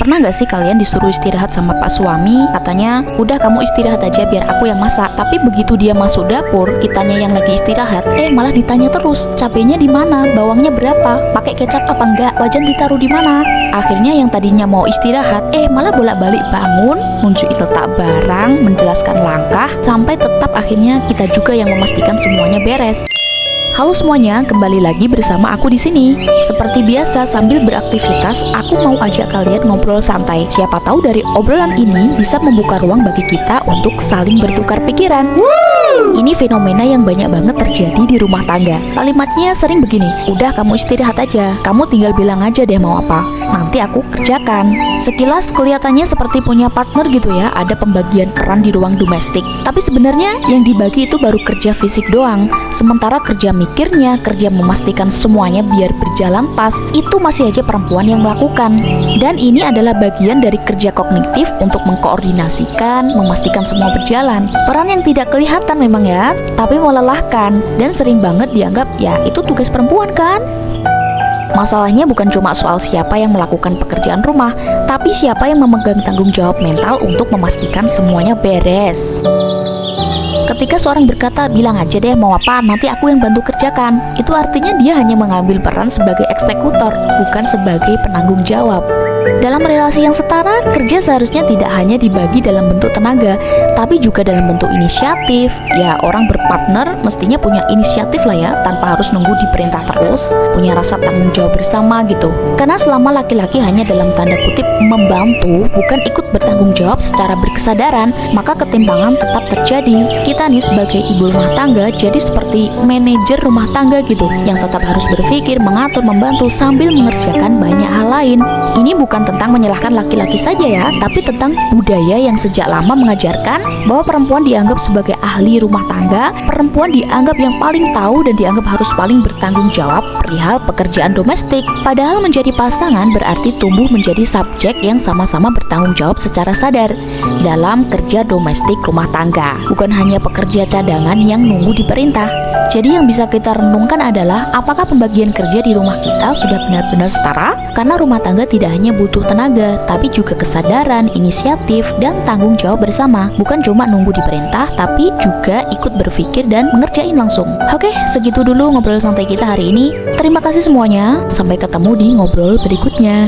Pernah gak sih kalian disuruh istirahat sama pak suami? Katanya, udah kamu istirahat aja biar aku yang masak. Tapi begitu dia masuk dapur, kitanya yang lagi istirahat, malah ditanya terus, cabenya di mana? Bawangnya berapa? Pakai kecap apa enggak? Wajan ditaruh di mana? Akhirnya yang tadinya mau istirahat, malah bolak-balik bangun, nunjukin letak barang, menjelaskan langkah, sampai tetap akhirnya kita juga yang memastikan semuanya beres. Halo semuanya, kembali lagi bersama aku di sini. Seperti biasa, sambil beraktivitas, aku mau ajak kalian ngobrol santai. Siapa tahu dari obrolan ini bisa membuka ruang bagi kita untuk saling bertukar pikiran. Ini fenomena yang banyak banget terjadi di rumah tangga. Kalimatnya sering begini, udah kamu istirahat aja, kamu tinggal bilang aja deh mau apa, nanti aku kerjakan. Sekilas kelihatannya seperti punya partner gitu ya, ada pembagian peran di ruang domestik. Tapi sebenarnya yang dibagi itu baru kerja fisik doang. Sementara kerja mikirnya, kerja memastikan semuanya biar berjalan pas, itu masih aja perempuan yang melakukan. Dan ini adalah bagian dari kerja kognitif untuk mengkoordinasikan, memastikan semua berjalan. Peran yang tidak kelihatan memang ya, tapi melelahkan dan sering banget dianggap ya itu tugas perempuan kan. Masalahnya bukan cuma soal siapa yang melakukan pekerjaan rumah, tapi siapa yang memegang tanggung jawab mental untuk memastikan semuanya beres. Ketika seorang berkata, bilang aja deh mau apa, nanti aku yang bantu kerjakan, itu artinya dia hanya mengambil peran sebagai eksekutor, bukan sebagai penanggung jawab. Dalam relasi yang setara, kerja seharusnya tidak hanya dibagi dalam bentuk tenaga, tapi juga dalam bentuk inisiatif. Ya, orang berpartner mestinya punya inisiatif lah ya, tanpa harus nunggu diperintah terus, punya rasa tanggung jawab bersama gitu. Karena selama laki-laki hanya dalam tanda kutip membantu, bukan ikut bertanggung jawab secara berkesadaran, maka ketimpangan tetap terjadi. Kita nih sebagai ibu rumah tangga jadi seperti manajer rumah tangga gitu, yang tetap harus berpikir, mengatur, membantu sambil mengerjakan banyak hal lain. Ini bukan tentang menyalahkan laki-laki saja ya, tapi tentang budaya yang sejak lama mengajarkan bahwa perempuan dianggap sebagai ahli rumah tangga, perempuan dianggap yang paling tahu dan dianggap harus paling bertanggung jawab perihal pekerjaan domestik. Padahal menjadi pasangan berarti tumbuh menjadi subjek yang sama-sama bertanggung jawab secara sadar dalam kerja domestik rumah tangga, bukan hanya pekerja cadangan yang nunggu diperintah. Jadi yang bisa kita renungkan adalah apakah pembagian kerja di rumah kita sudah benar-benar setara? Karena rumah tangga tidak hanya butuh tenaga, tapi juga kesadaran, inisiatif, dan tanggung jawab bersama. Bukan cuma nunggu diperintah, tapi juga ikut berpikir dan mengerjain langsung. Oke, segitu dulu ngobrol santai kita hari ini. Terima kasih semuanya, sampai ketemu di ngobrol berikutnya.